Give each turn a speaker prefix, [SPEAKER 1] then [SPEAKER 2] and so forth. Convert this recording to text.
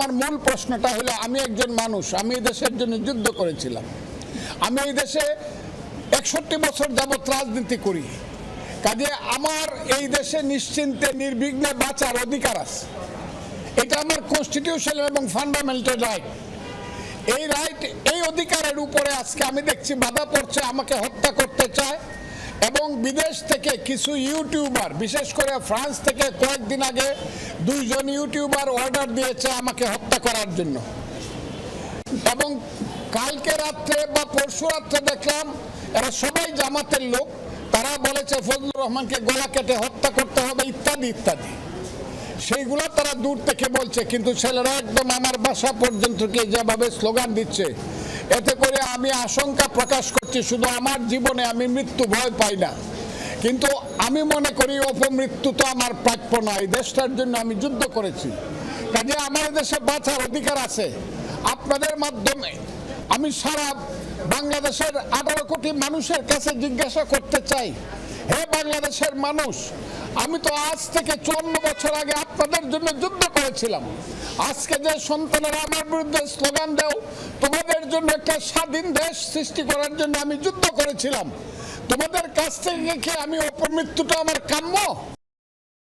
[SPEAKER 1] আমার মূল প্রশ্নটা হলো, আমি একজন মানুষ, আমি এই দেশের জন্য যুদ্ধ করেছিলাম। আমি এই দেশে 61 বছর যাবৎ রাজনীতি করি। কাজে আমার এই দেশে নিশ্চিন্তে নির্বিঘ্নে বাঁচার অধিকার আছে। এটা আমার কনস্টিটিউশনাল এবং ফান্ডামেন্টাল রাইট। এই রাইট, এই অধিকারের উপরে আজকে আমি দেখছি বাধা পড়ছে, আমাকে হত্যা করতে চায়। এবং বিদেশ থেকে কিছু ইউটিউবার, বিশেষ করে ফ্রান্স থেকে কয়েকদিন আগে 2 জন ইউটিউবার অর্ডার দিয়েছে আমাকে হত্যা করার জন্য। এবং কালকে রাত্রে বা পরশু রাত্রে দেখলাম এরা সবাই জামাতের লোক, তারা বলেছে ফজলুর রহমানকে গলা কেটে হত্যা করতে হবে ইত্যাদি ইত্যাদি। সেইগুলো তারা দূর থেকে বলছে, কিন্তু ছেলেরা একদম আমার বাসা পর্যন্ত গিয়ে যেভাবে স্লোগান দিচ্ছে, এতে করে আমি আশঙ্কা প্রকাশ করছি, শুধু আমার জীবনে আমি মৃত্যু ভয় পাই না, কিন্তু আমি মনে করি অপমৃত্যু তো আমার প্রাপ্য নয়। দেশটার জন্য আমি যুদ্ধ করেছি, কাজে আমার দেশে বাঁচার অধিকার আছে। আপনাদের মাধ্যমে আমি সারা বাংলাদেশের 18 কোটি মানুষের কাছে জিজ্ঞাসা করতে চাই, হে বাংলাদেশের মানুষ, আমি তো আজ থেকে 54 বছর আগে আপনাদের জন্য যুদ্ধ করেছিলাম। আজকে যে সন্তানেরা আমার বিরুদ্ধে স্লোগান দাও, তোমাদের জন্য একটা স্বাধীন দেশ সৃষ্টি করার জন্য আমি যুদ্ধ করেছিলাম। তোমাদের কাছ থেকে কি আমি অপমৃত্যুটা আমার কাম্য?